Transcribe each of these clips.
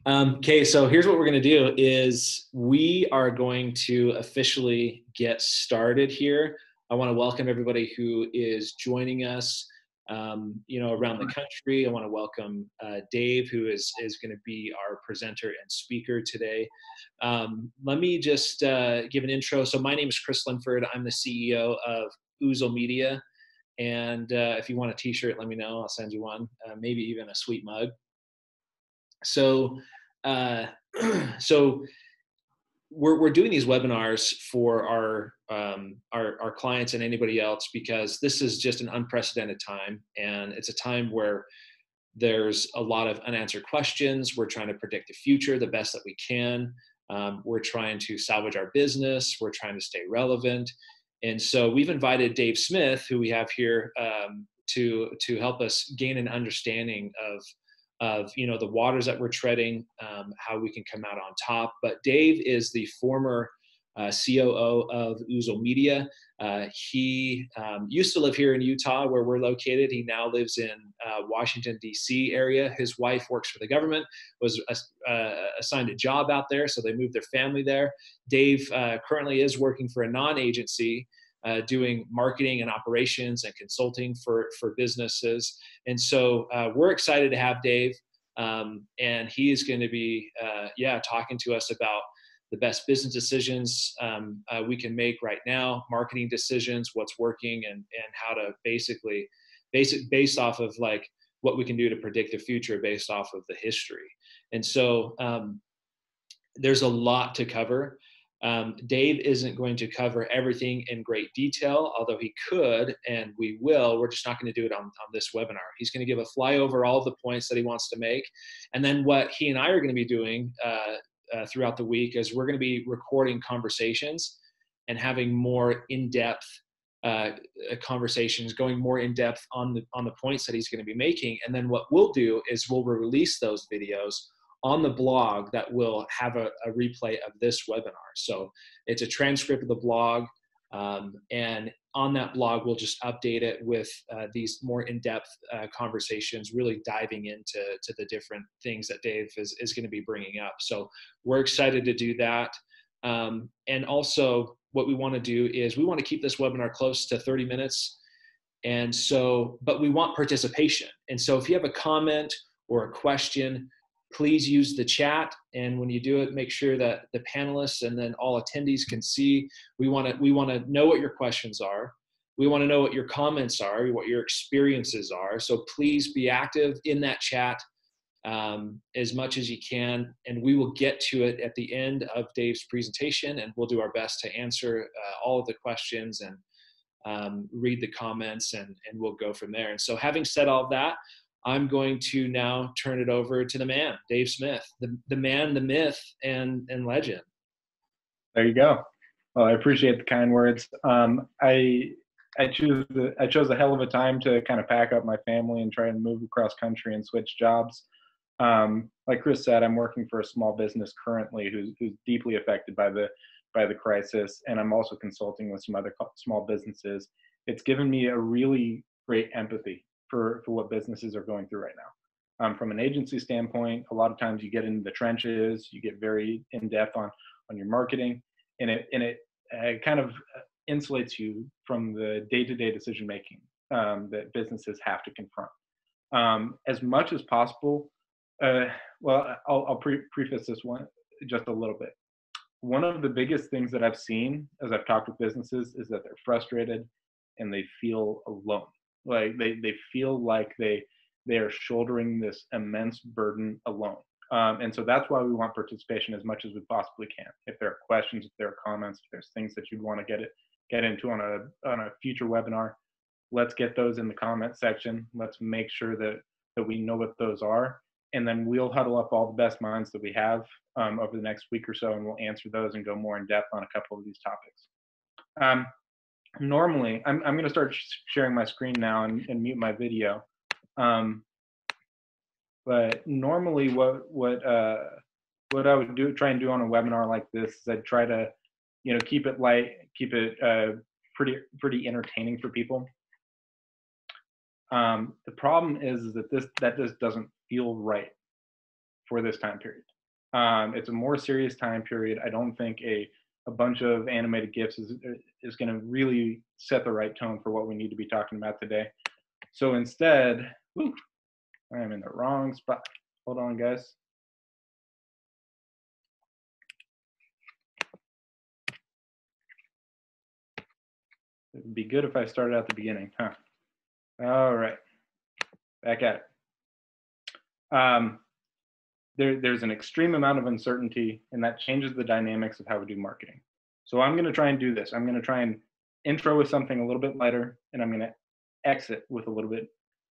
Okay, so here's what we're going to do is we are going to officially get started here. I want to welcome everybody who is joining us, around the country. I want to welcome Dave, who is going to be our presenter and speaker today. Let me just give an intro. So my name is Chris Linford. I'm the CEO of Oozle Media. And if you want a t-shirt, let me know. I'll send you one, maybe even a sweet mug. So, uh, so we're doing these webinars for our clients and anybody else because this is just an unprecedented time, and it's a time where there's a lot of unanswered questions. We're trying to predict the future the best that we can. We're trying to salvage our business. We're trying to stay relevant, and so we've invited Dave Smith, who we have here, to help us gain an understanding of the waters that we're treading, how we can come out on top. But Dave is the former COO of Oozle Media. He used to live here in Utah, where we're located. He now lives in Washington, D.C. area. His wife works for the government, was assigned a job out there, so they moved their family there. Dave currently is working for a non-agency, doing marketing and operations and consulting for businesses. And so we're excited to have Dave, and he is going to be, talking to us about the best business decisions we can make right now, marketing decisions, what's working, and how to based off of like what we can do to predict the future based off of the history. And so there's a lot to cover. Dave isn't going to cover everything in great detail, although he could, and we will. We're just not going to do it on this webinar. He's going to give a flyover all of the points that he wants to make. And then what he and I are going to be doing throughout the week is we're going to be recording conversations and having more in-depth conversations, going more in depth on the points that he's going to be making. And then what we'll do is we'll release those videos on the blog that will have a replay of this webinar. So it's a transcript of the blog, and on that blog, we'll just update it with these more in-depth conversations, really diving into the different things that Dave is going to be bringing up. So we're excited to do that. And also what we want to do is we want to keep this webinar close to 30 minutes. And so, but we want participation. And so if you have a comment or a question, please use the chat. And when you do it, make sure that the panelists and then all attendees can see. We want to know what your questions are. We want to know what your comments are, what your experiences are. So please be active in that chat as much as you can. And we will get to it at the end of Dave's presentation, and we'll do our best to answer all of the questions and read the comments, and we'll go from there. And so having said all of that, I'm going to now turn it over to the man, Dave Smith, the man, the myth, and legend. There you go. Well, I appreciate the kind words. I chose a hell of a time to kind of pack up my family and try and move across country and switch jobs. Like Chris said, I'm working for a small business currently who's deeply affected by the crisis, and I'm also consulting with some other small businesses. It's given me a really great empathy for what businesses are going through right now. From an agency standpoint, a lot of times you get into the trenches, you get very in depth on your marketing, and it kind of insulates you from the day-to-day decision making that businesses have to confront. As much as possible, I'll preface this one just a little bit. One of the biggest things that I've seen as I've talked with businesses is that they're frustrated and they feel alone. Like they feel like they are shouldering this immense burden alone. And so that's why we want participation as much as we possibly can. If there are questions, if there are comments, if there's things that you'd want to get into on a future webinar, let's get those in the comment section. Let's make sure that we know what those are. And then we'll huddle up all the best minds that we have over the next week or so, and we'll answer those and go more in depth on a couple of these topics. Normally, I'm going to start sharing my screen now and mute my video. But normally, what I would try and do on a webinar like this is I'd try to, keep it light, keep it pretty entertaining for people. The problem is that that just doesn't feel right for this time period. It's a more serious time period. I don't think a bunch of animated GIFs is going to really set the right tone for what we need to be talking about today. So instead, whew, I am in the wrong spot. Hold on, guys. It would be good if I started at the beginning, huh? All right, back at it. There's an extreme amount of uncertainty, and that changes the dynamics of how we do marketing. So I'm going to try and do this. I'm going to try and intro with something a little bit lighter, and I'm going to exit with a little bit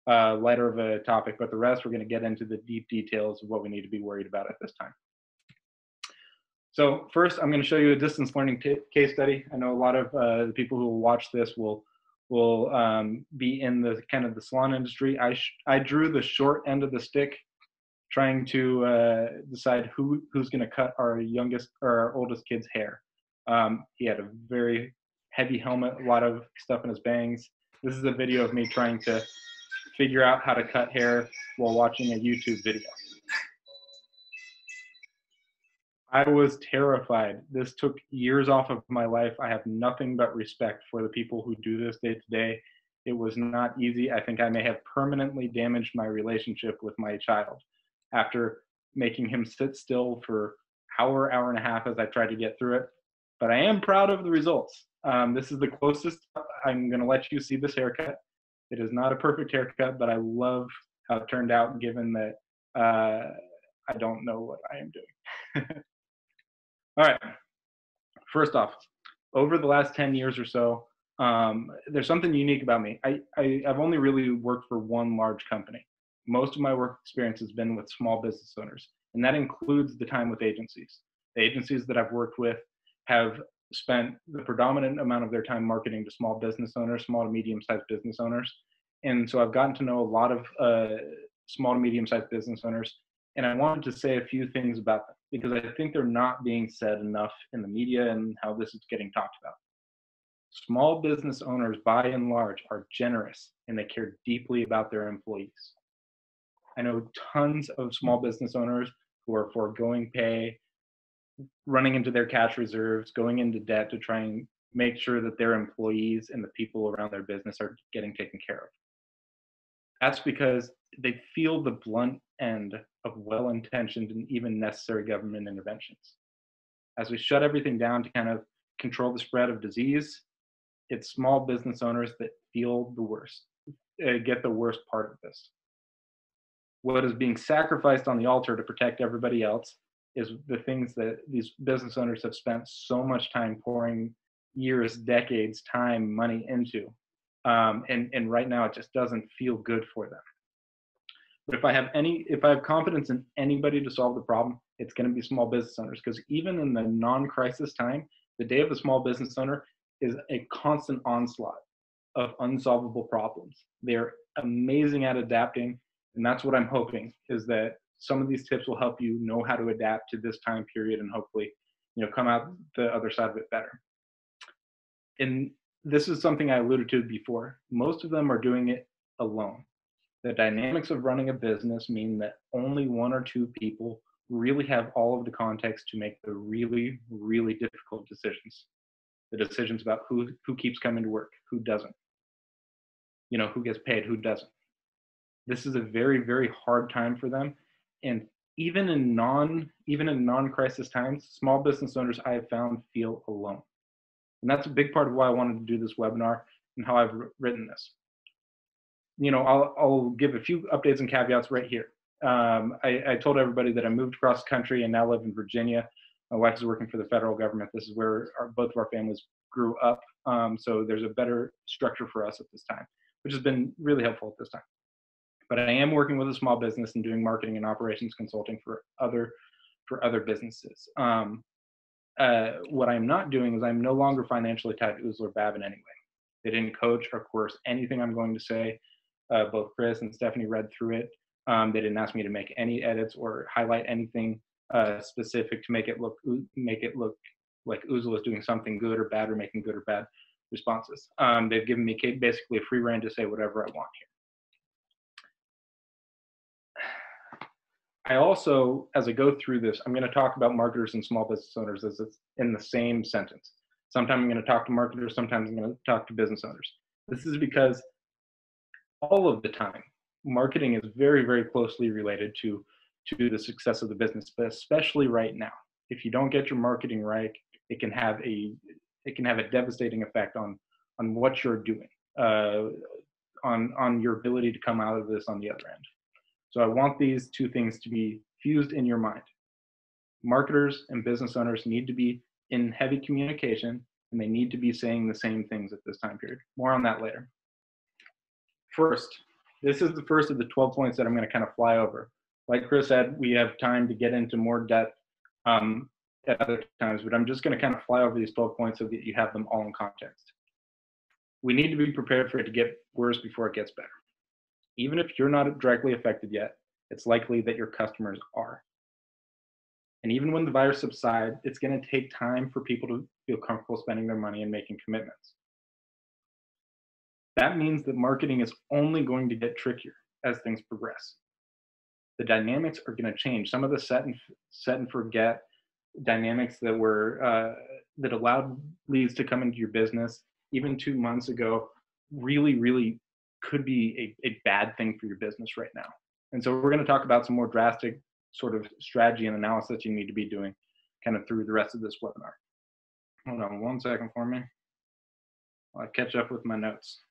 lighter of a topic, but the rest we're going to get into the deep details of what we need to be worried about at this time. So first, I'm going to show you a distance learning case study. I know a lot of the people who will watch this will be in the kind of the salon industry. I drew the short end of the stick, trying to decide who's going to cut our youngest or our oldest kid's hair. He had a very heavy helmet, a lot of stuff in his bangs. This is a video of me trying to figure out how to cut hair while watching a YouTube video. I was terrified. This took years off of my life. I have nothing but respect for the people who do this day to day. It was not easy. I think I may have permanently damaged my relationship with my child after making him sit still for hour and a half as I tried to get through it. But I am proud of the results. This is the closest I'm going to let you see this haircut. It is not a perfect haircut, but I love how it turned out given that I don't know what I am doing. All right, first off, over the last 10 years or so, there's something unique about me. I've only really worked for one large company. Most of my work experience has been with small business owners, and that includes the time with agencies. The agencies that I've worked with have spent the predominant amount of their time marketing to small business owners, small to medium-sized business owners. And so I've gotten to know a lot of small to medium-sized business owners, and I wanted to say a few things about them because I think they're not being said enough in the media and how this is getting talked about. Small business owners, by and large, are generous and they care deeply about their employees. I know tons of small business owners who are foregoing pay, running into their cash reserves, going into debt to try and make sure that their employees and the people around their business are getting taken care of. That's because they feel the blunt end of well-intentioned and even necessary government interventions. As we shut everything down to kind of control the spread of disease, it's small business owners that feel the worst, get the worst part of this. What is being sacrificed on the altar to protect everybody else is the things that these business owners have spent so much time pouring years, decades, time, money into. And right now it just doesn't feel good for them. But if I have confidence in anybody to solve the problem, it's going to be small business owners, because even in the non-crisis time, the day of the small business owner is a constant onslaught of unsolvable problems. They're amazing at adapting, and that's what I'm hoping, is that some of these tips will help you know how to adapt to this time period and hopefully, come out the other side of it better. And this is something I alluded to before. Most of them are doing it alone. The dynamics of running a business mean that only one or two people really have all of the context to make the really, really difficult decisions. The decisions about who keeps coming to work, who doesn't, who gets paid, who doesn't. This is a very, very hard time for them. And even in non-crisis times, small business owners I have found feel alone. And that's a big part of why I wanted to do this webinar and how I've written this. I'll give a few updates and caveats right here. I told everybody that I moved across the country and now live in Virginia. My wife is working for the federal government. This is where both of our families grew up. So there's a better structure for us at this time, which has been really helpful at this time. But I am working with a small business and doing marketing and operations consulting for other businesses. What I'm not doing is I'm no longer financially tied to Ouzler Babin anyway. They didn't coach or course anything I'm going to say. Both Chris and Stephanie read through it. They didn't ask me to make any edits or highlight anything specific to make it look like Ouzler is doing something good or bad or making good or bad responses. They've given me basically a free rein to say whatever I want here. I also, as I go through this, I'm going to talk about marketers and small business owners as it's in the same sentence. Sometimes I'm going to talk to marketers, sometimes I'm going to talk to business owners. This is because all of the time, marketing is very, very closely related to the success of the business, but especially right now. If you don't get your marketing right, it can have a devastating effect on what you're doing, on your ability to come out of this on the other end. So I want these two things to be fused in your mind. Marketers and business owners need to be in heavy communication, and they need to be saying the same things at this time period. More on that later. First, this is the first of the 12 points that I'm going to kind of fly over. Like Chris said, we have time to get into more depth at other times, but I'm just going to kind of fly over these 12 points so that you have them all in context. We need to be prepared for it to get worse before it gets better. Even if you're not directly affected yet, it's likely that your customers are. And even when the virus subsides, it's going to take time for people to feel comfortable spending their money and making commitments. That means that marketing is only going to get trickier as things progress. The dynamics are going to change. Some of the set and forget dynamics that were that allowed leads to come into your business even 2 months ago really could be a bad thing for your business right now. And so we're going to talk about some more drastic sort of strategy and analysis you need to be doing kind of through the rest of this webinar. Hold on 1 second for me while I catch up with my notes.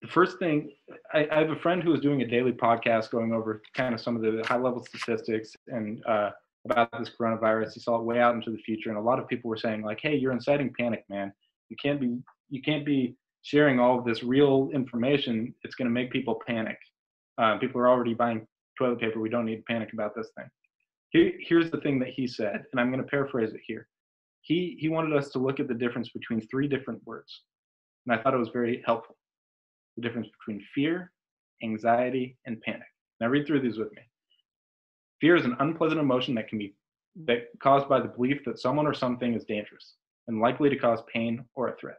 The first thing, I have a friend who is doing a daily podcast going over kind of some of the high-level statistics and about this coronavirus. He saw it way out into the future, and a lot of people were saying like, "Hey, you're inciting panic, man. You can't be sharing all of this real information. It's going to make people panic. People are already buying toilet paper. We don't need to panic about this thing." Here's the thing that he said, and I'm going to paraphrase it here. He wanted us to look at the difference between 3 different words, and I thought it was very helpful. The difference between fear, anxiety, and panic. Now read through these with me. Fear is an unpleasant emotion that can be caused by the belief that someone or something is dangerous and likely to cause pain or a threat.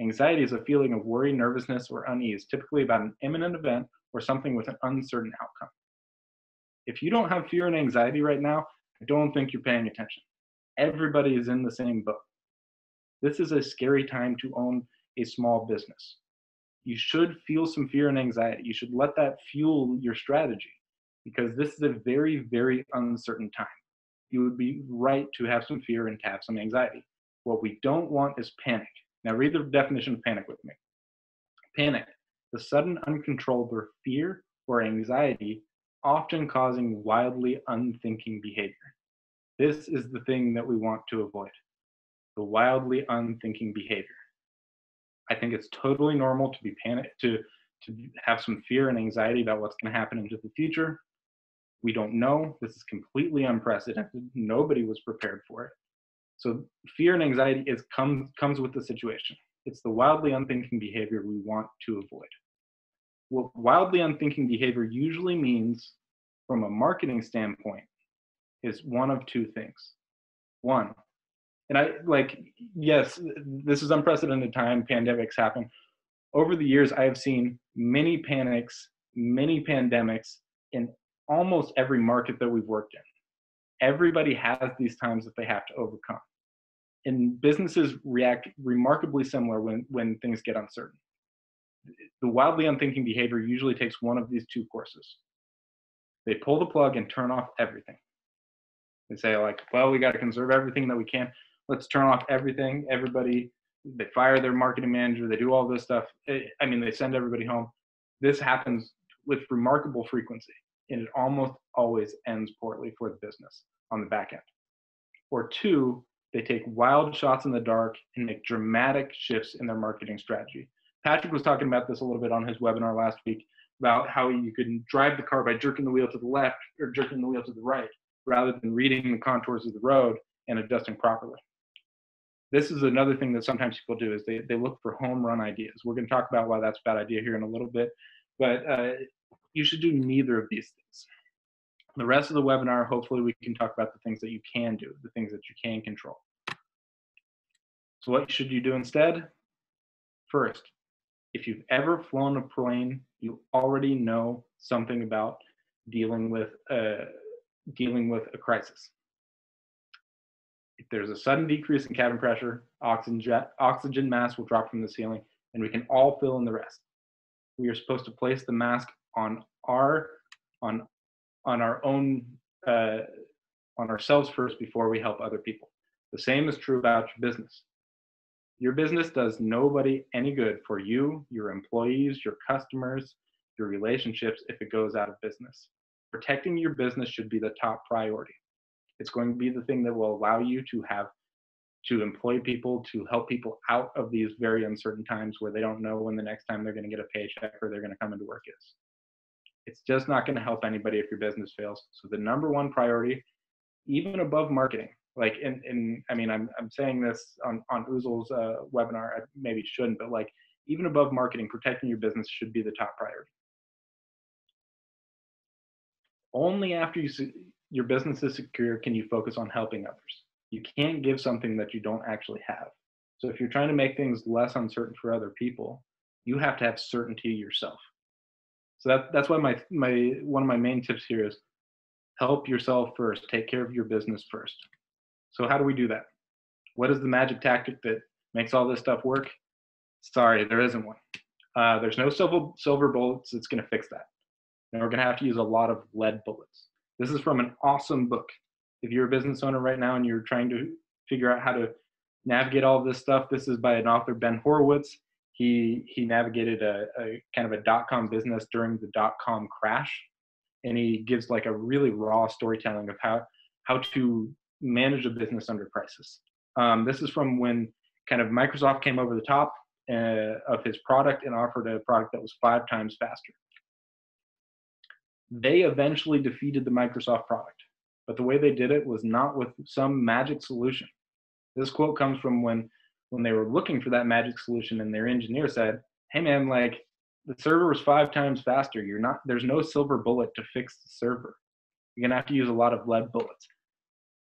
Anxiety is a feeling of worry, nervousness, or unease, typically about an imminent event or something with an uncertain outcome. If you don't have fear and anxiety right now, I don't think you're paying attention. Everybody is in the same boat. This is a scary time to own a small business. You should feel some fear and anxiety. You should let that fuel your strategy because this is a very, very uncertain time. You would be right to have some fear and to have some anxiety. What we don't want is panic. Now read the definition of panic with me. Panic, the sudden uncontrolled fear or anxiety, often causing wildly unthinking behavior. This is the thing that we want to avoid, the wildly unthinking behavior. I think it's totally normal to be panicked, to have some fear and anxiety about what's going to happen into the future. We don't know. This is completely unprecedented. Nobody was prepared for it. So fear and anxiety comes with the situation. It's the wildly unthinking behavior we want to avoid. What wildly unthinking behavior usually means from a marketing standpoint is one of 2 things. One, and yes, this is unprecedented time, pandemics happen. Over the years, I have seen many panics, many pandemics in almost every market that we've worked in. Everybody has these times that they have to overcome. And businesses react remarkably similar when things get uncertain. The wildly unthinking behavior usually takes one of these 2 courses. They pull the plug and turn off everything. They say like, well, we got to conserve everything that we can. Let's turn off everything. Everybody, they fire their marketing manager. They do all this stuff. They send everybody home. This happens with remarkable frequency, and it almost always ends poorly for the business on the back end. Or 2, they take wild shots in the dark and make dramatic shifts in their marketing strategy. Patrick was talking about this a little bit on his webinar last week about how you can drive the car by jerking the wheel to the left or jerking the wheel to the right, rather than reading the contours of the road and adjusting properly. This is another thing that sometimes people do is they look for home run ideas. We're going to talk about why that's a bad idea here in a little bit, but you should do neither of these things. The rest of the webinar, hopefully we can talk about the things that you can do, the things that you can control. So what should you do instead? First, if you've ever flown a plane You already know something about dealing with a crisis. If there's a sudden decrease in cabin pressure, oxygen mass will drop from the ceiling, and we can all fill in the rest. We are supposed to place the mask on our own on ourselves first before we help other people. The same is true about your business. Your business does nobody any good, for you, your employees, your customers, your relationships, if it goes out of business. Protecting your business should be the top priority. It's going to be the thing that will allow you to employ people, to help people out of these very uncertain times where they don't know when the next time they're going to get a paycheck or they're going to come into work is. It's just not going to help anybody if your business fails. So the number one priority, even above marketing, like I mean, I'm saying this on Uzal's webinar, I maybe shouldn't, but like even above marketing, protecting your business should be the top priority. Only after your business is secure can you focus on helping others. You can't give something that you don't actually have. So if you're trying to make things less uncertain for other people, you have to have certainty yourself. So that's why one of my main tips here is help yourself first. Take care of your business first. So how do we do that? What is the magic tactic that makes all this stuff work? Sorry, there isn't one. There's no silver bullets that's going to fix that. And we're going to have to use a lot of lead bullets. This is from an awesome book. If you're a business owner right now and you're trying to figure out how to navigate all of this stuff, this is by an author, Ben Horowitz. He navigated a kind of a dot-com business during the dot-com crash, and he gives like a really raw storytelling of how to manage a business under crisis. This is from when kind of Microsoft came over the top of his product and offered a product that was 5 times faster. They eventually defeated the Microsoft product, but the way they did it was not with some magic solution. This quote comes from when they were looking for that magic solution, and their engineer said, "Hey man, like the server was 5 times faster. There's no silver bullet to fix the server. You're gonna have to use a lot of lead bullets."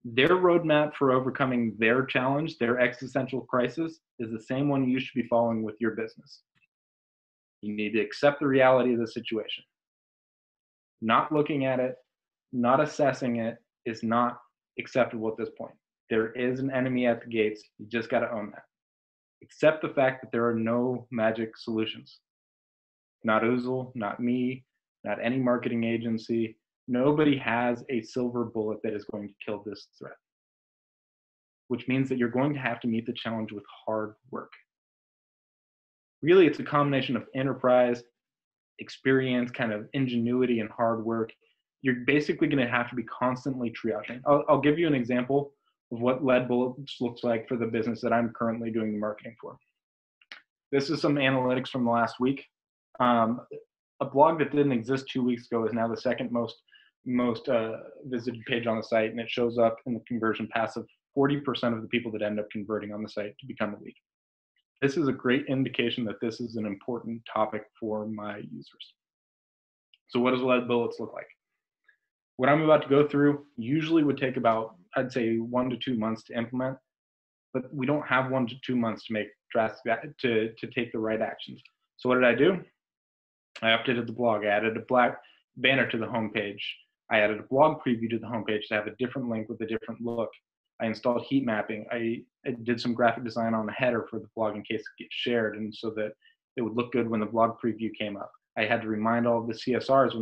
Their roadmap for overcoming their challenge, their existential crisis, is the same one you should be following with your business. You need to accept the reality of the situation. Not looking at it, not assessing it is not acceptable at this point. There is an enemy at the gates. You just got to own that. Accept the fact that there are no magic solutions. Not Uzal, not me, not any marketing agency. Nobody has a silver bullet that is going to kill this threat, which means that you're going to have to meet the challenge with hard work. Really, it's a combination of enterprise, experience, kind of ingenuity, and hard work. You're basically going to have to be constantly triaging. I'll give you an example of what lead bullets looks like for the business that I'm currently doing the marketing for. This is some analytics from the last week. A blog that didn't exist 2 weeks ago is now the second most visited page on the site, and it shows up in the conversion path of 40% of the people that end up converting on the site to become a lead. This is a great indication that this is an important topic for my users. So what does lead bullets look like? What I'm about to go through usually would take about, I'd say, 1 to 2 months to implement, but we don't have 1 to 2 months to make to take the right actions. So what did I do? I updated the blog. I added a black banner to the homepage. I added a blog preview to the homepage to have a different link with a different look. I installed heat mapping. I did some graphic design on the header for the blog in case it gets shared, and so that it would look good when the blog preview came up. I had to remind all of the CSRs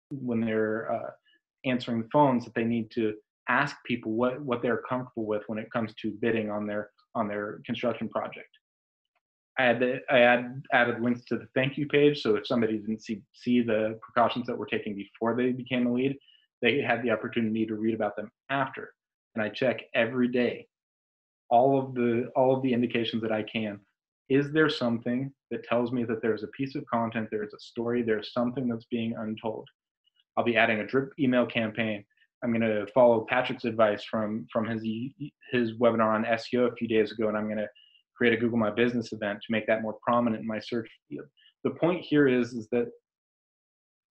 when they're answering the phones that they need to ask people what they're comfortable with when it comes to bidding on their construction project. I added links to the thank you page, so if somebody didn't see the precautions that were taken before they became a lead, they had the opportunity to read about them after. And I check every day all of the indications that I can. Is there something that tells me that there's a piece of content, there's a story, there's something that's being untold? I'll be adding a drip email campaign. I'm going to follow Patrick's advice from his webinar on SEO a few days ago, and I'm going to create a Google My Business event to make that more prominent in my search field. The point here is that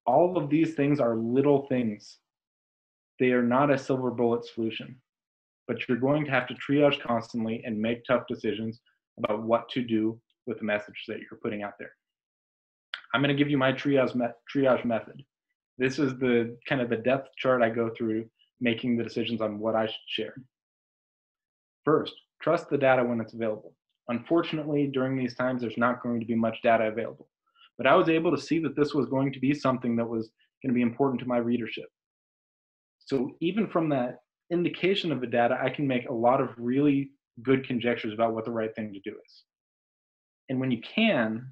all of these things are little things. They are not a silver bullet solution, but you're going to have to triage constantly and make tough decisions about what to do with the message that you're putting out there. I'm going to give you my triage method. This is the kind of the depth chart I go through making the decisions on what I should share. First, trust the data when it's available. Unfortunately, during these times, there's not going to be much data available. But I was able to see that this was going to be something that was going to be important to my readership. So even from that indication of the data, I can make a lot of really good conjectures about what the right thing to do is. And when you can,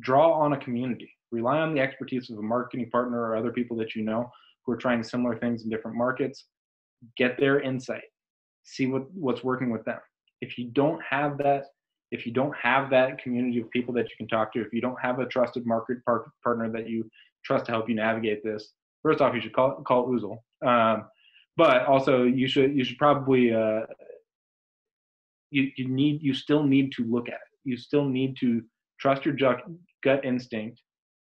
draw on a community. Rely on the expertise of a marketing partner or other people that you know who are trying similar things in different markets. Get their insight. See what's working with them. If you don't have that community of people that you can talk to, if you don't have a trusted market partner that you trust to help you navigate this, first off, you should call Oozle. But also, you should probably you still need to look at it. You still need to trust your gut instinct.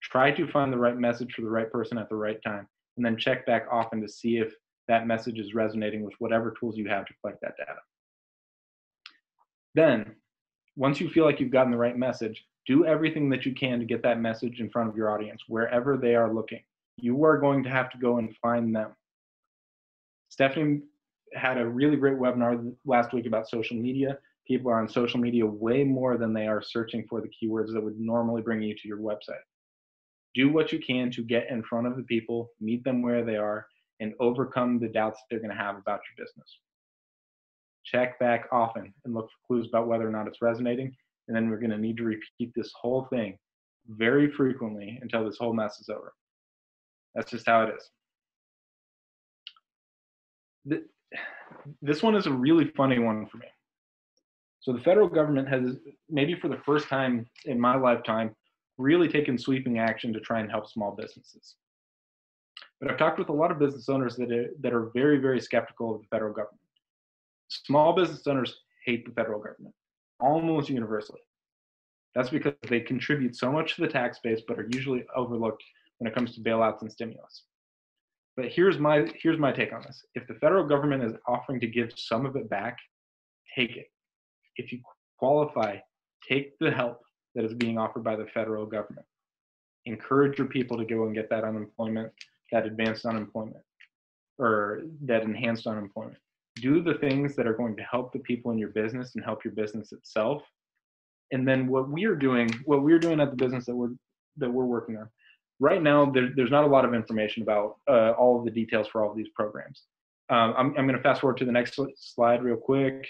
Try to find the right message for the right person at the right time, and then check back often to see if that message is resonating with whatever tools you have to collect that data. Then, once you feel like you've gotten the right message, do everything that you can to get that message in front of your audience, wherever they are looking. You are going to have to go and find them. Stephanie had a really great webinar last week about social media. People are on social media way more than they are searching for the keywords that would normally bring you to your website. Do what you can to get in front of the people, meet them where they are, and overcome the doubts that they're going to have about your business. Check back often and look for clues about whether or not it's resonating, and then we're going to need to repeat this whole thing very frequently until this whole mess is over. That's just how it is. This one is a really funny one for me. So the federal government has, maybe for the first time in my lifetime, really taken sweeping action to try and help small businesses. But I've talked with a lot of business owners that are very, very skeptical of the federal government. Small business owners hate the federal government, almost universally. That's because they contribute so much to the tax base, but are usually overlooked when it comes to bailouts and stimulus. But here's my take on this. If the federal government is offering to give some of it back, take it. If you qualify, take the help that is being offered by the federal government. Encourage your people to go and get that unemployment, that advanced unemployment, or that enhanced unemployment. Do the things that are going to help the people in your business and help your business itself. And then what we're doing at the business that we're working on. Right now, there's not a lot of information about all of the details for all of these programs. I'm going to fast forward to the next slide real quick.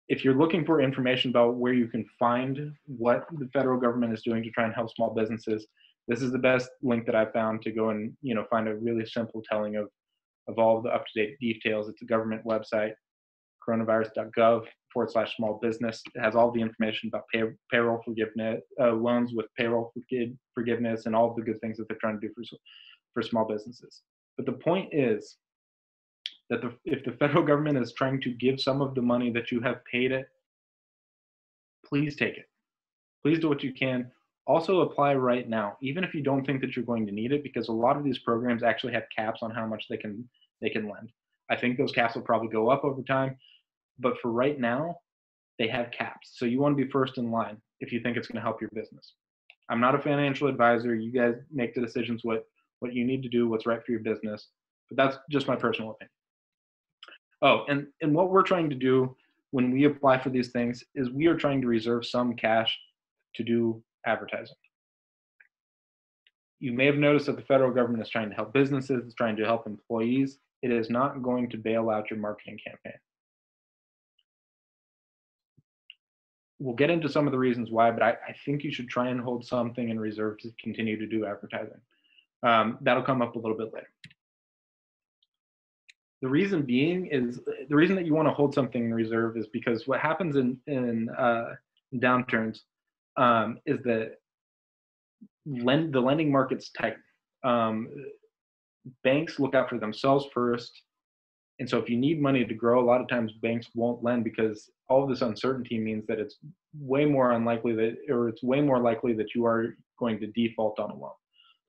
If you're looking for information about where you can find what the federal government is doing to try and help small businesses, this is the best link that I've found to go and find a really simple telling of all of the up-to-date details. It's a government website, coronavirus.gov/small business. It has all the information about payroll forgiveness, loans with payroll forgiveness, and all of the good things that they're trying to do for small businesses. But the point is that if the federal government is trying to give some of the money that you have paid it, please take it. Please do what you can. Also apply right now, even if you don't think that you're going to need it, because a lot of these programs actually have caps on how much they can lend. I think those caps will probably go up over time, but for right now, they have caps. So you want to be first in line if you think it's going to help your business. I'm not a financial advisor. You guys make the decisions what you need to do, what's right for your business, but that's just my personal opinion. Oh, and what we're trying to do when we apply for these things is we are trying to reserve some cash to do advertising. You may have noticed that the federal government is trying to help businesses, it's trying to help employees. It is not going to bail out your marketing campaign. We'll get into some of the reasons why, but I think you should try and hold something in reserve to continue to do advertising. That'll come up a little bit later. The reason that you want to hold something in reserve is because what happens in downturns is that the lending market's tight. Banks look out for themselves first. And so if you need money to grow, a lot of times banks won't lend because all of this uncertainty means that it's way more likely that you are going to default on a loan.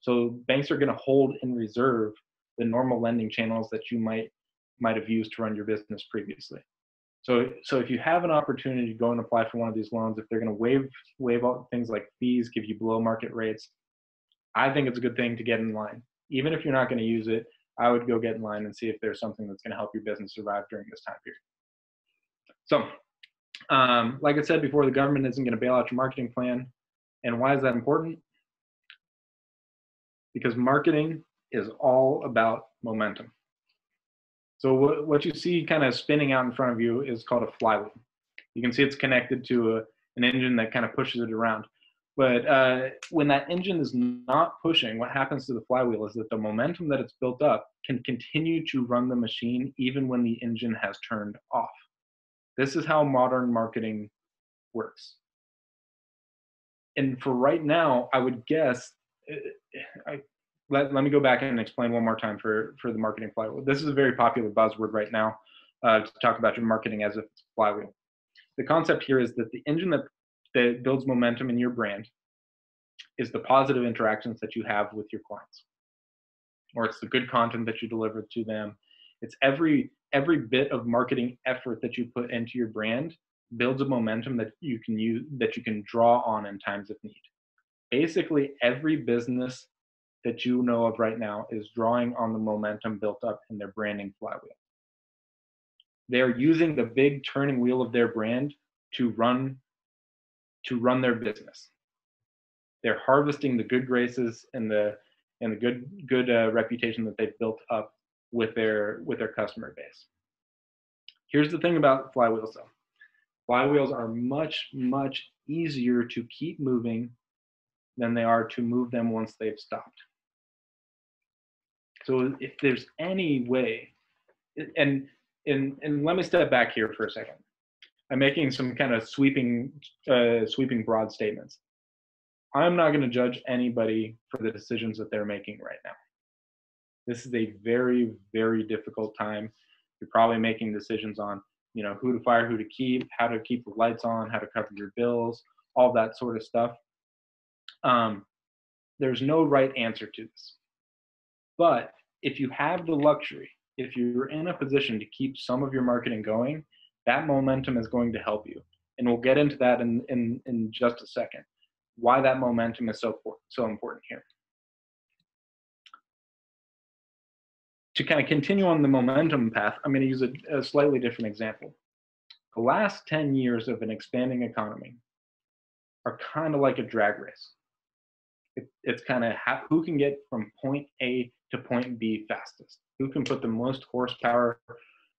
So banks are going to hold in reserve the normal lending channels that you might have used to run your business previously. So if you have an opportunity to go and apply for one of these loans, if they're going to waive all things like fees, give you below market rates, I think it's a good thing to get in line. Even if you're not going to use it, I would go get in line and see if there's something that's going to help your business survive during this time period. So, like I said before, the government isn't going to bail out your marketing plan. And why is that important? Because marketing is all about momentum. So what you see kind of spinning out in front of you is called a flywheel. You can see it's connected to an engine that kind of pushes it around. But when that engine is not pushing, what happens to the flywheel is that the momentum that it's built up can continue to run the machine even when the engine has turned off. This is how modern marketing works. And for right now, I would guess, let me go back and explain one more time for the marketing flywheel. This is a very popular buzzword right now to talk about your marketing as if it's a flywheel. The concept here is that the engine that builds momentum in your brand is the positive interactions that you have with your clients, or it's the good content that you deliver to them. It's every bit of marketing effort that you put into your brand builds a momentum that you can use, that you can draw on in times of need. Basically, every business that you know of right now is drawing on the momentum built up in their branding flywheel. They're using the big turning wheel of their brand to run their business. They're harvesting the good graces and the good reputation that they've built up with their customer base. Here's the thing about flywheels, though. Flywheels are much easier to keep moving than they are to move them once they've stopped. So if there's any way, and let me step back here for a second. I'm making some kind of sweeping broad statements. I'm not going to judge anybody for the decisions that they're making right now. This is a very, very difficult time. You're probably making decisions on, who to fire, who to keep, how to keep the lights on, how to cover your bills, all that sort of stuff. There's no right answer to this. But if you have the luxury, if you're in a position to keep some of your marketing going, that momentum is going to help you. And we'll get into that in just a second, why that momentum is so important here. To kind of continue on the momentum path, I'm going to use a slightly different example. The last 10 years of an expanding economy are kind of like a drag race. It's kind of who can get from point A to point B fastest, who can put the most horsepower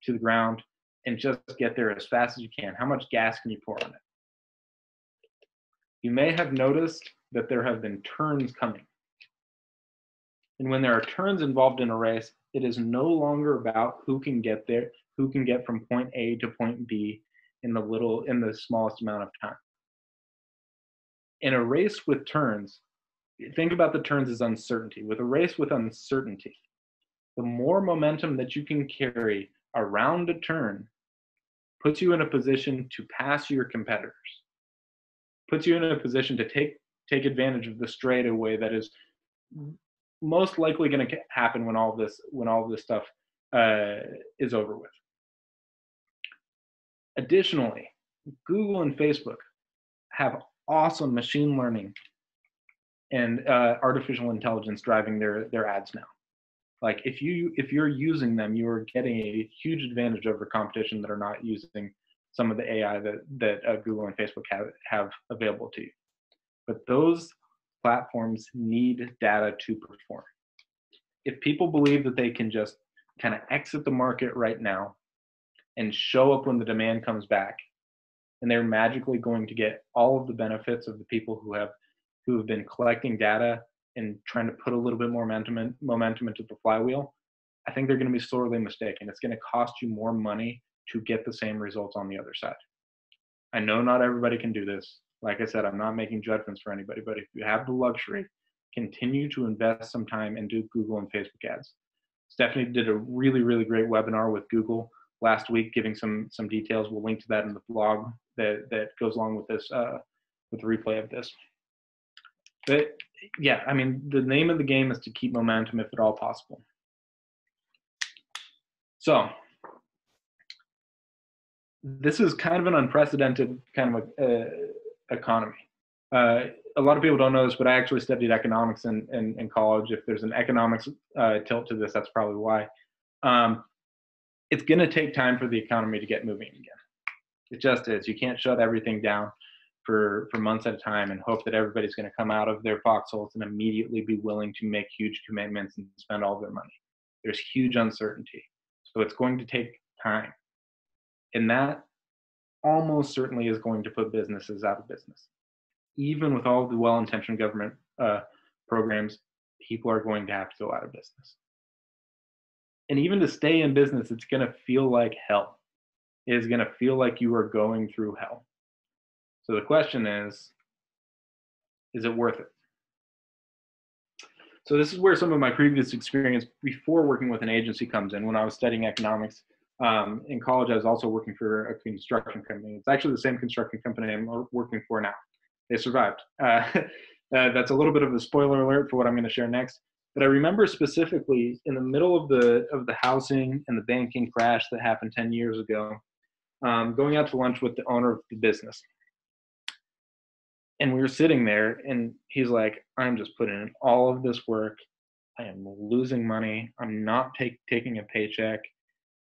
to the ground and just get there as fast as you can. How much gas can you pour on it? You may have noticed that there have been turns coming. And when there are turns involved in a race, it is no longer about who can get there, who can get from point A to point B in the smallest amount of time. In a race with turns, think about the turns as uncertainty. With a race with uncertainty, the more momentum that you can carry around a turn puts you in a position to pass your competitors, puts you in a position to take advantage of the straightaway that is most likely going to happen when all this stuff is over with. Additionally, Google and Facebook have awesome machine learning and artificial intelligence driving their ads now. Like if you're using them, you are getting a huge advantage over competition that are not using some of the AI that Google and Facebook have available to you. But those platforms need data to perform. If people believe that they can just kind of exit the market right now and show up when the demand comes back, and they're magically going to get all of the benefits of the people who have been collecting data and trying to put a little bit more momentum into the flywheel, I think they're going to be sorely mistaken. It's going to cost you more money to get the same results on the other side. I know not everybody can do this. Like I said, I'm not making judgments for anybody, but if you have the luxury, continue to invest some time and do Google and Facebook ads. Stephanie did a really, really great webinar with Google last week, giving some details. We'll link to that in the blog that goes along with this, with the replay of this. But yeah, I mean, the name of the game is to keep momentum if at all possible. So this is kind of an unprecedented kind of economy. A lot of people don't know this, but I actually studied economics in college. If there's an economics tilt to this, that's probably why. It's going to take time for the economy to get moving again. It just is. You can't shut everything down for months at a time and hope that everybody's going to come out of their foxholes and immediately be willing to make huge commitments and spend all their money. There's huge uncertainty. So it's going to take time. And that almost certainly is going to put businesses out of business. Even with all the well-intentioned government programs, people are going to have to go out of business. And even to stay in business, it's going to feel like hell. It is going to feel like you are going through hell. So the question is it worth it? So this is where some of my previous experience before working with an agency comes in. When I was studying economics in college, I was also working for a construction company. It's actually the same construction company I'm working for now. They survived. That's a little bit of a spoiler alert for what I'm going to share next. But I remember specifically in the middle of the housing and the banking crash that happened 10 years ago, going out to lunch with the owner of the business. And we were sitting there and he's like, I'm just putting in all of this work. I am losing money. I'm not taking a paycheck.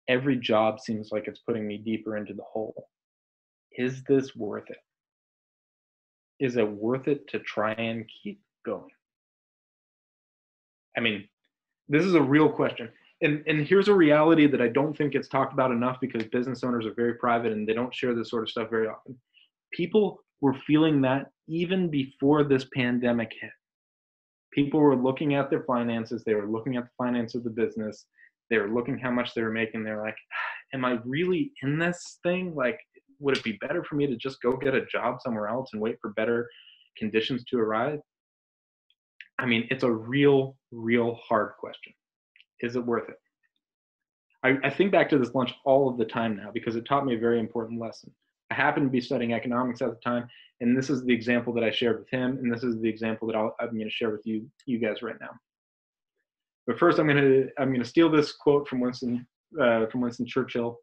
Every job seems like it's putting me deeper into the hole. Is this worth it? Is it worth it to try and keep going? I mean, this is a real question. And here's a reality that I don't think gets talked about enough because business owners are very private and they don't share this sort of stuff very often. People were feeling that even before this pandemic hit. People were looking at their finances. They were looking at the finance of the business. They were looking how much they were making. They're like, am I really in this thing? Like, would it be better for me to just go get a job somewhere else and wait for better conditions to arrive? I mean, it's a real hard question. Is it worth it? I think back to this lunch all of the time now because it taught me a very important lesson. I happened to be studying economics at the time, and this is the example that I shared with him, and this is the example that I'm going to share with you guys right now. But first, I'm going to steal this quote from Winston Churchill.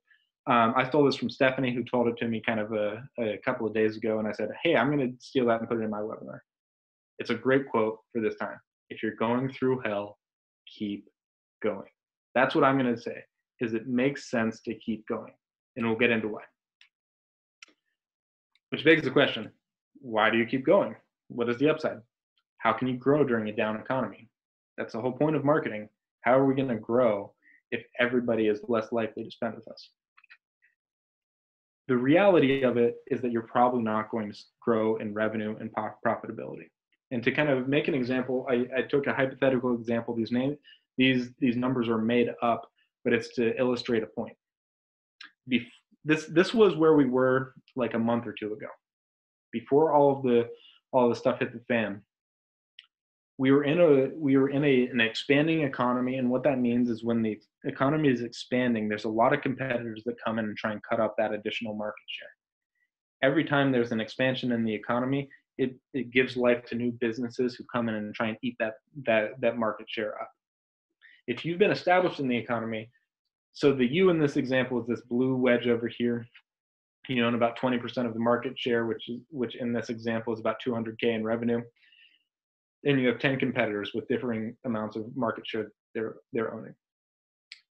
I stole this from Stephanie, who told it to me kind of a couple of days ago, and I said, hey, I'm going to steal that and put it in my webinar. It's a great quote for this time. If you're going through hell, keep going. That's what I'm going to say, is it makes sense to keep going, and we'll get into why. Which begs the question, why do you keep going? What is the upside? How can you grow during a down economy? That's the whole point of marketing. How are we going to grow if everybody is less likely to spend with us? The reality of it is that you're probably not going to grow in revenue and profitability. And to kind of make an example, I took a hypothetical example. These numbers are made up, but it's to illustrate a point. This was where we were like a month or two ago, before all the stuff hit the fan. We were in an expanding economy, and what that means is when the economy is expanding, there's a lot of competitors that come in and try and cut up that additional market share. Every time there's an expansion in the economy, it gives life to new businesses who come in and try and eat that market share up. If you've been established in the economy, so the U in this example is this blue wedge over here, you own about 20% of the market share, which in this example is about 200K in revenue. And you have 10 competitors with differing amounts of market share they're owning.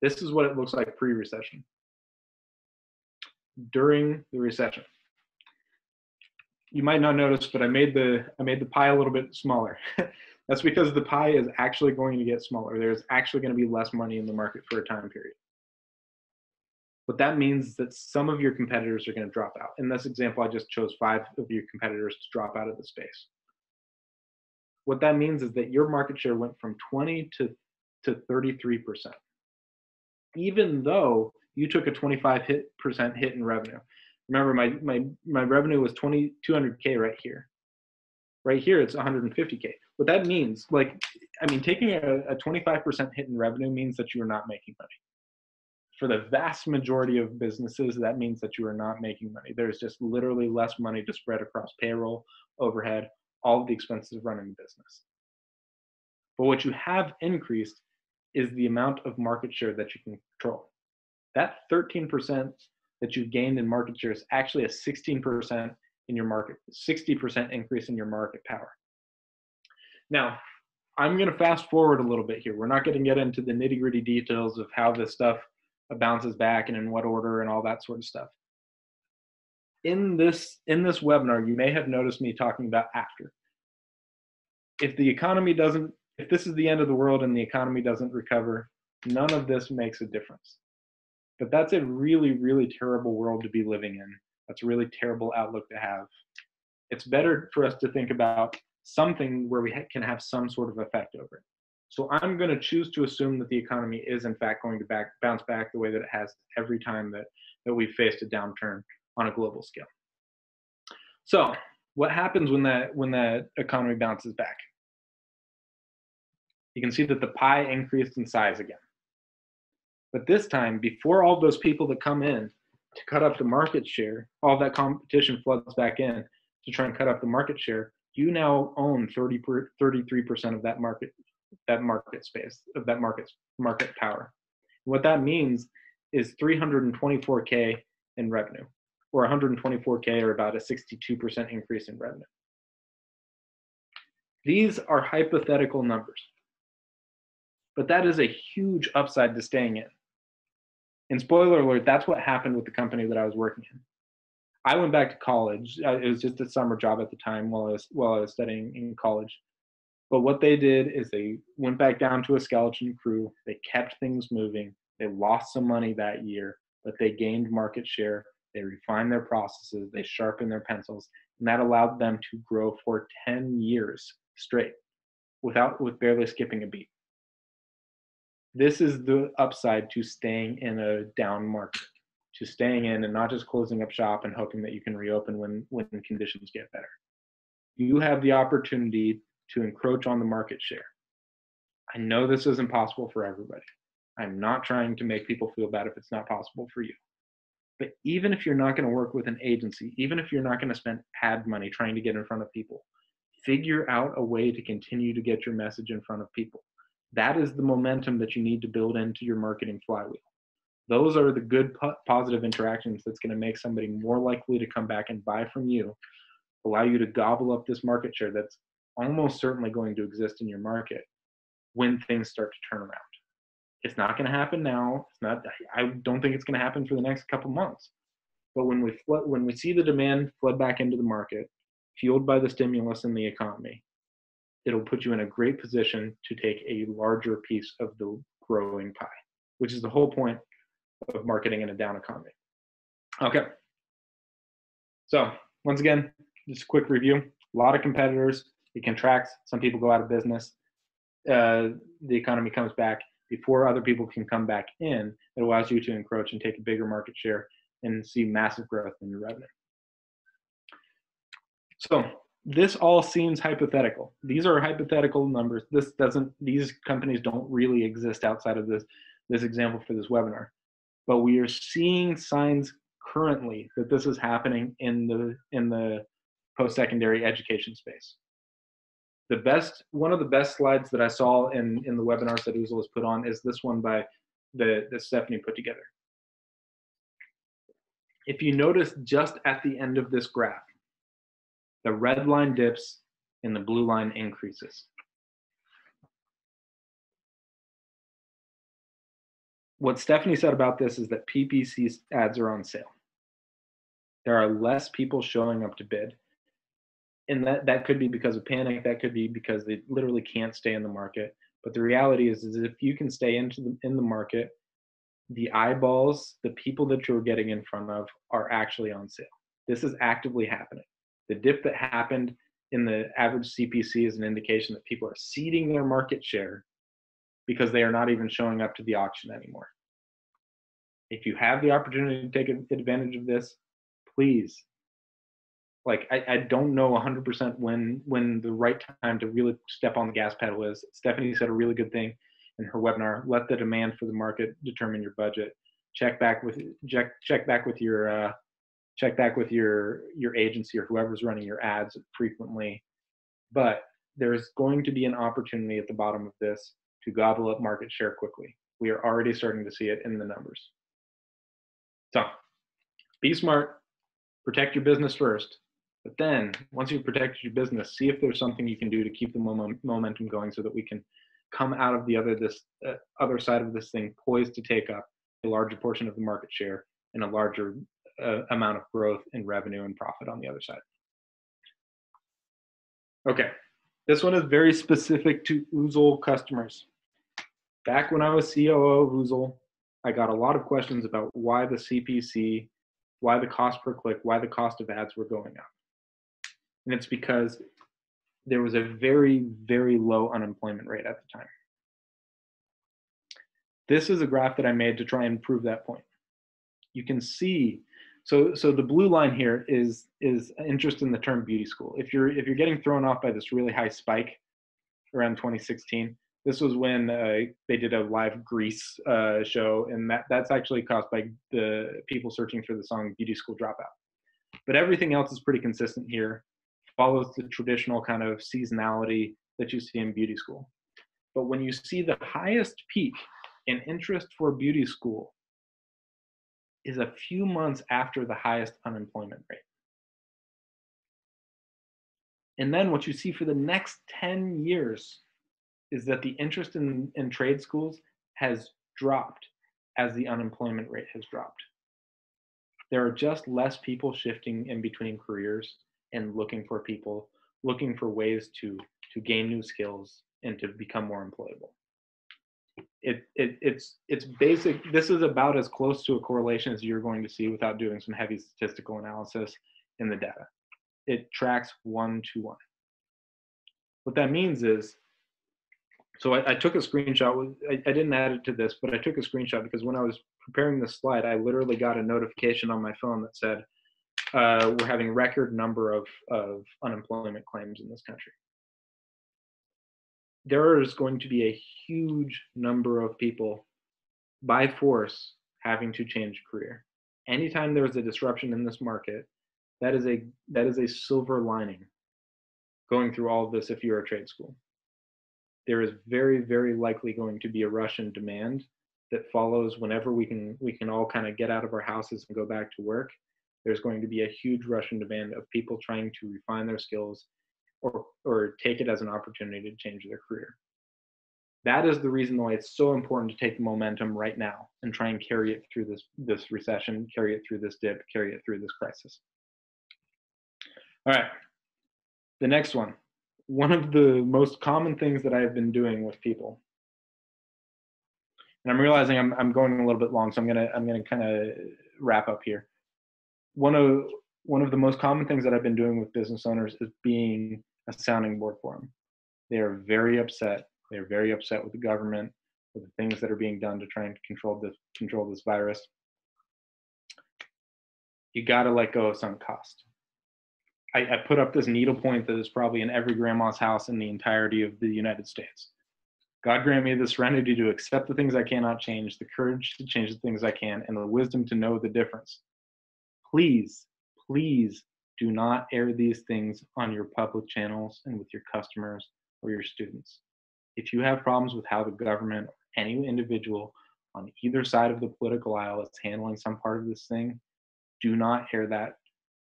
This is what it looks like pre-recession. During the recession, you might not notice, but I made the pie a little bit smaller. That's because the pie is actually going to get smaller. There's actually going to be less money in the market for a time period. What that means is that some of your competitors are going to drop out. In this example, I just chose 5 of your competitors to drop out of the space. What that means is that your market share went from 20 to 33%, even though you took a 25% hit in revenue. Remember, my revenue was 200K right here. Right here, it's 150K. What that means, taking a 25% hit in revenue means that you are not making money. For the vast majority of businesses, that means that you are not making money. There's just literally less money to spread across payroll, overhead, all of the expenses of running the business. But what you have increased is the amount of market share that you can control. That 13% that you've gained in market share is actually a 16% in your market, 60% increase in your market power. Now, I'm going to fast forward a little bit here. We're not going to get into the nitty-gritty details of how this stuff bounces back and in what order and all that sort of stuff. In this webinar, you may have noticed me talking about after. If this is the end of the world and the economy doesn't recover, none of this makes a difference. But that's a really, really terrible world to be living in. That's a really terrible outlook to have. It's better for us to think about something where we can have some sort of effect over it. So I'm going to choose to assume that the economy is in fact going to bounce back the way that it has every time that we've faced a downturn on a global scale. So what happens when that economy bounces back? You can see that the pie increased in size again. But this time, before all those people that come in to cut up the market share, all that competition floods back in to try and cut up the market share, you now own 33% of that market space, of that market power. And what that means is 324K in revenue, or 124K, or about a 62% increase in revenue. These are hypothetical numbers, but that is a huge upside to staying in. And spoiler alert, that's what happened with the company that I was working in. I went back to college. It was just a summer job at the time while I was studying in college. But what they did is they went back down to a skeleton crew. They kept things moving. They lost some money that year, but they gained market share. They refined their processes. They sharpened their pencils, and that allowed them to grow for 10 years straight with barely skipping a beat. This is the upside to staying in a down market, to staying in and not just closing up shop and hoping that you can reopen when conditions get better. You have the opportunity to encroach on the market share. I know this isn't possible for everybody. I'm not trying to make people feel bad if it's not possible for you. But even if you're not going to work with an agency, even if you're not going to spend ad money trying to get in front of people, figure out a way to continue to get your message in front of people. That is the momentum that you need to build into your marketing flywheel. Those are the good positive interactions that's going to make somebody more likely to come back and buy from you, allow you to gobble up this market share that's almost certainly going to exist in your market when things start to turn around. It's not going to happen now. I don't think it's going to happen for the next couple months. But when we see the demand flood back into the market, fueled by the stimulus in the economy, it'll put you in a great position to take a larger piece of the growing pie, which is the whole point of marketing in a down economy. Okay. So once again, just a quick review. A lot of competitors. It contracts. Some people go out of business. The economy comes back. Before other people can come back in, it allows you to encroach and take a bigger market share and see massive growth in your revenue. So this all seems hypothetical. These are hypothetical numbers. These companies don't really exist outside of this example for this webinar. But we are seeing signs currently that this is happening in the post-secondary education space. One of the best slides that I saw in the webinars that Uzel has put on is this one by that Stephanie put together. If you notice just at the end of this graph, the red line dips and the blue line increases. What Stephanie said about this is that PPC ads are on sale. There are less people showing up to bid. And that could be because of panic. That could be because they literally can't stay in the market. But the reality is if you can stay in the market, the eyeballs, the people that you're getting in front of are actually on sale. This is actively happening. The dip that happened in the average CPC is an indication that people are ceding their market share because they are not even showing up to the auction anymore. If you have the opportunity to take advantage of this, please. I don't know 100% when the right time to really step on the gas pedal is. Stephanie said a really good thing in her webinar. Let the demand for the market determine your budget. Check back with your agency or whoever's running your ads frequently. But there's going to be an opportunity at the bottom of this to gobble up market share quickly. We are already starting to see it in the numbers. So Be smart, protect your business first. But then once you've protected your business, see if there's something you can do to keep the momentum going so that we can come out of the other side of this thing poised to take up a larger portion of the market share and a larger amount of growth in revenue and profit on the other side. Okay, this one is very specific to Oozle customers. Back when I was COO of Oozle, I got a lot of questions about why the CPC, why the cost per click, why the cost of ads were going up. And it's because there was a very, very low unemployment rate at the time. This is a graph that I made to try and prove that point. You can see, so the blue line here is interest in the term beauty school. If you're getting thrown off by this really high spike around 2016, this was when they did a live Grease show, and that's actually caused by the people searching for the song Beauty School Dropout. But everything else is pretty consistent here, follows the traditional kind of seasonality that you see in beauty school. But when you see the highest peak in interest for beauty school is a few months after the highest unemployment rate. And then what you see for the next 10 years is that the interest in trade schools has dropped as the unemployment rate has dropped. There are just less people shifting in between careers and looking for ways to gain new skills and to become more employable. It's basic. This is about as close to a correlation as you're going to see without doing some heavy statistical analysis in the data. It tracks 1-to-1. What that means is, so I took a screenshot. I didn't add it to this, but I took a screenshot because when I was preparing this slide, I literally got a notification on my phone that said, we're having record number of unemployment claims in this country. There is going to be a huge number of people by force having to change career. Anytime there's a disruption in this market, that is a silver lining going through all of this if you're a trade school. There is very, very likely going to be a rush in demand that follows whenever we can all kind of get out of our houses and go back to work. There's going to be a huge rush in demand of people trying to refine their skills or take it as an opportunity to change their career. That is the reason why it's so important to take the momentum right now and try and carry it through this recession, carry it through this dip, carry it through this crisis. All right, the next one. One of the most common things that I've been doing with people, and I'm realizing I'm going a little bit long, so I'm gonna kind of wrap up here. One of the most common things that I've been doing with business owners is being a sounding board for them. They are very upset. They're very upset with the government, with the things that are being done to try and control this virus. You got to let go of some cost. I put up this needlepoint that is probably in every grandma's house in the entirety of the United States. God grant me the serenity to accept the things I cannot change, the courage to change the things I can, and the wisdom to know the difference. Please, please do not air these things on your public channels and with your customers or your students. If you have problems with how the government or any individual on either side of the political aisle is handling some part of this thing, do not air that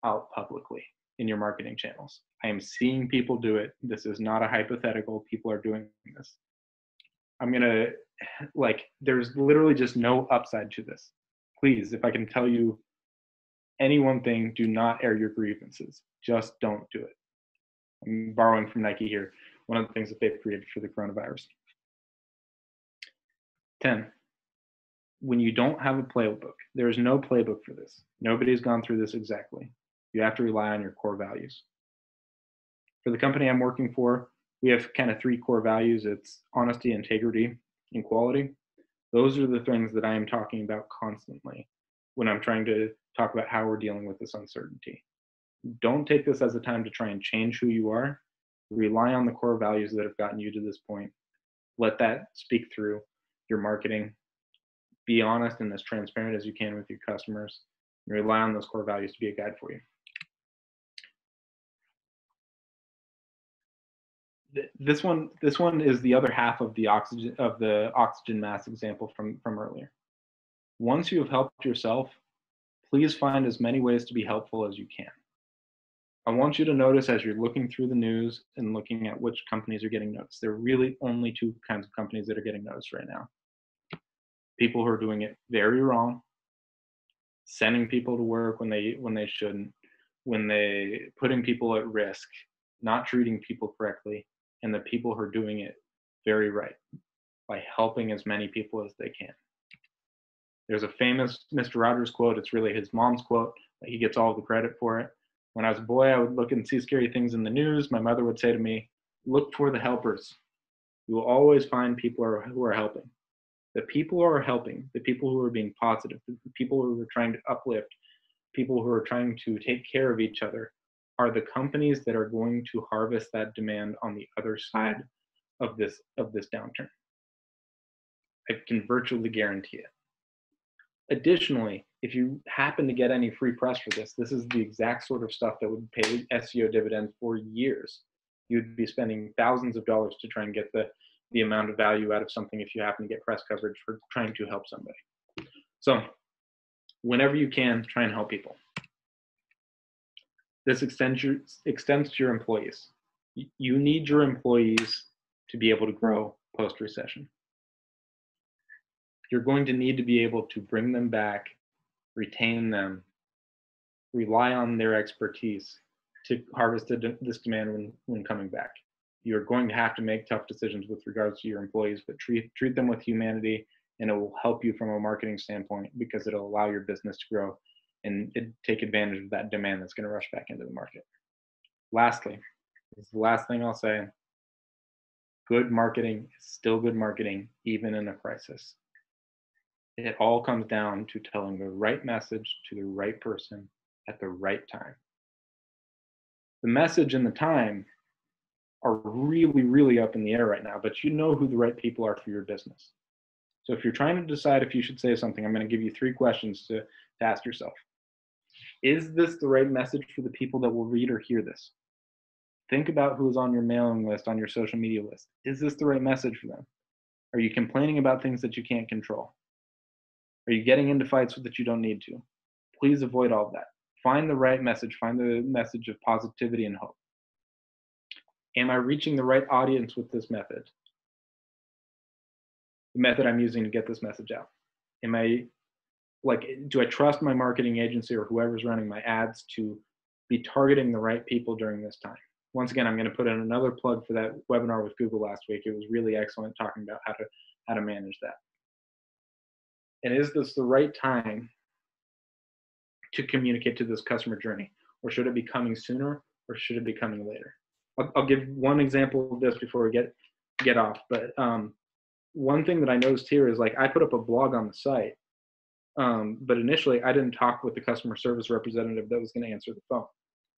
out publicly in your marketing channels. I am seeing people do it. This is not a hypothetical. People are doing this. There's literally just no upside to this. Please, if I can tell you any one thing, do not air your grievances. Just don't do it. I'm borrowing from Nike here, one of the things that they've created for the coronavirus. 10, when you don't have a playbook, there is no playbook for this. Nobody's gone through this exactly. You have to rely on your core values. For the company I'm working for, we have kind of 3 core values. It's honesty, integrity, and quality. Those are the things that I am talking about constantly when I'm trying to talk about how we're dealing with this uncertainty. Don't take this as a time to try and change who you are. Rely on the core values that have gotten you to this point. Let that speak through your marketing. Be honest and as transparent as you can with your customers. And rely on those core values to be a guide for you. This one is the other half of the oxygen mask example from earlier. Once you have helped yourself, Please find as many ways to be helpful as you can. I want you to notice as you're looking through the news and looking at which companies are getting noticed. There are really only two kinds of companies that are getting noticed right now. People who are doing it very wrong, sending people to work when they shouldn't, when they putting people at risk, not treating people correctly, and the people who are doing it very right by helping as many people as they can. There's a famous Mr. Rogers quote. It's really his mom's quote. He gets all the credit for it. When I was a boy, I would look and see scary things in the news. My mother would say to me, look for the helpers. You will always find people who are helping. The people who are helping, the people who are being positive, the people who are trying to uplift, people who are trying to take care of each other are the companies that are going to harvest that demand on the other side of this downturn. I can virtually guarantee it. Additionally, if you happen to get any free press for this, this is the exact sort of stuff that would pay SEO dividends for years. You'd be spending thousands of dollars to try and get the amount of value out of something if you happen to get press coverage for trying to help somebody. So whenever you can, try and help people. This extends to your employees. You need your employees to be able to grow post-recession. You're going to need to be able to bring them back, retain them, rely on their expertise to harvest this demand when coming back. You're going to have to make tough decisions with regards to your employees, but treat them with humanity, and it will help you from a marketing standpoint because it'll allow your business to grow and take advantage of that demand that's going to rush back into the market. Lastly, this is the last thing I'll say. Good marketing is still good marketing, even in a crisis. It all comes down to telling the right message to the right person at the right time. The message and the time are really, really up in the air right now, but you know who the right people are for your business. So if you're trying to decide if you should say something, I'm going to give you 3 questions to ask yourself. Is this the right message for the people that will read or hear this? Think about who's on your mailing list, on your social media list. Is this the right message for them? Are you complaining about things that you can't control? Are you getting into fights that you don't need to? Please avoid all of that. Find the right message. Find the message of positivity and hope. Am I reaching the right audience with this method? The method I'm using to get this message out. Do I trust my marketing agency or whoever's running my ads to be targeting the right people during this time? Once again, I'm going to put in another plug for that webinar with Google last week. It was really excellent talking about how to manage that. And is this the right time to communicate to this customer journey? Or should it be coming sooner, or should it be coming later? I'll give one example of this before we get off. But one thing that I noticed here is, I put up a blog on the site, but initially I didn't talk with the customer service representative that was going to answer the phone.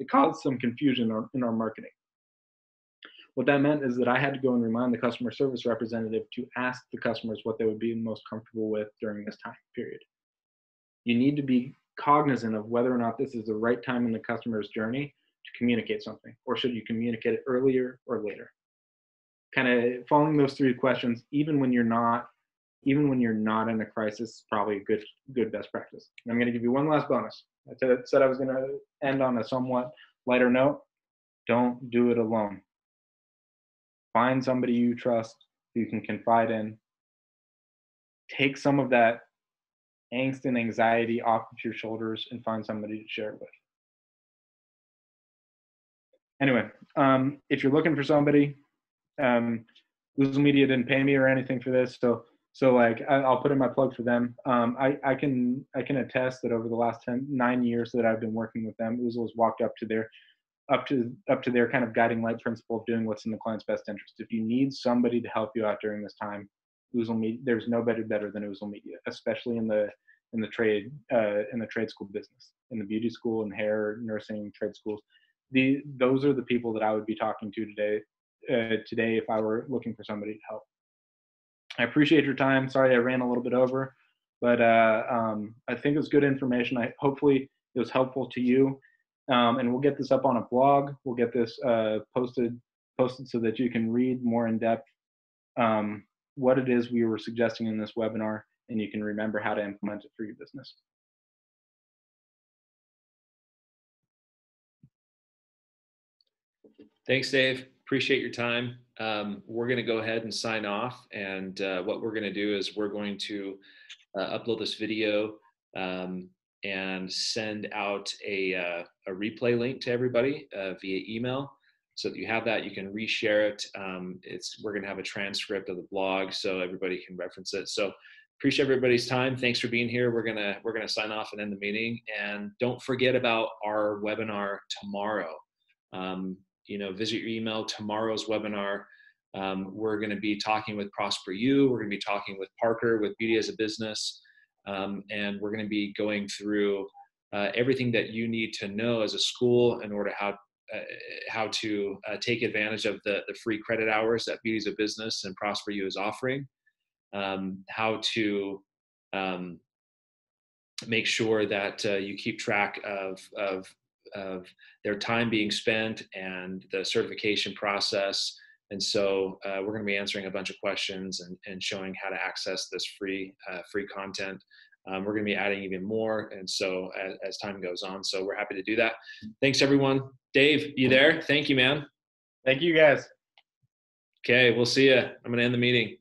It caused some confusion in our marketing. What that meant is that I had to go and remind the customer service representative to ask the customers what they would be most comfortable with during this time period. You need to be cognizant of whether or not this is the right time in the customer's journey to communicate something, or should you communicate it earlier or later? Kind of following those 3 questions, even when you're not in a crisis, is probably a good best practice. And I'm going to give you one last bonus. I said I was going to end on a somewhat lighter note. Don't do it alone. Find somebody you trust who you can confide in. Take some of that angst and anxiety off of your shoulders and find somebody to share it with. Anyway, if you're looking for somebody, Google Media didn't pay me or anything for this, so I'll put in my plug for them. I can attest that over the last 9 years that I've been working with them, Oozle has walked up to their kind of guiding light principle of doing what's in the client's best interest. If you need somebody to help you out during this time, Oozle Media, there's nobody better than Oozle Media, especially in the trade school business, in the beauty school and hair, nursing, trade schools. Those are the people that I would be talking to today if I were looking for somebody to help. I appreciate your time. Sorry I ran a little bit over, but I think it was good information. Hopefully it was helpful to you. And we'll get this up on a blog. We'll get this posted so that you can read more in depth what it is we were suggesting in this webinar, and you can remember how to implement it for your business. Thanks, Dave. Appreciate your time. We're going to go ahead and sign off. And what we're going to do is we're going to upload this video um, and send out a replay link to everybody via email so that you have that. You can reshare it. We're going to have a transcript of the blog so everybody can reference it. So appreciate everybody's time. Thanks for being here. We're gonna sign off and end the meeting. And don't forget about our webinar tomorrow. Visit your email. Tomorrow's webinar. We're going to be talking with Prosper You. We're going to be talking with Parker with Beauty as a Business, and we're going to be going through everything that you need to know as a school in order how to take advantage of the free credit hours that Beauty as a Business and Prosper You is offering. How to make sure that you keep track of their time being spent and the certification process. And so we're going to be answering a bunch of questions and showing how to access this free content. We're going to be adding even more. And so as time goes on, so we're happy to do that. Thanks, everyone. Dave, you there? Thank you, man. Thank you, guys. Okay, we'll see you. I'm going to end the meeting.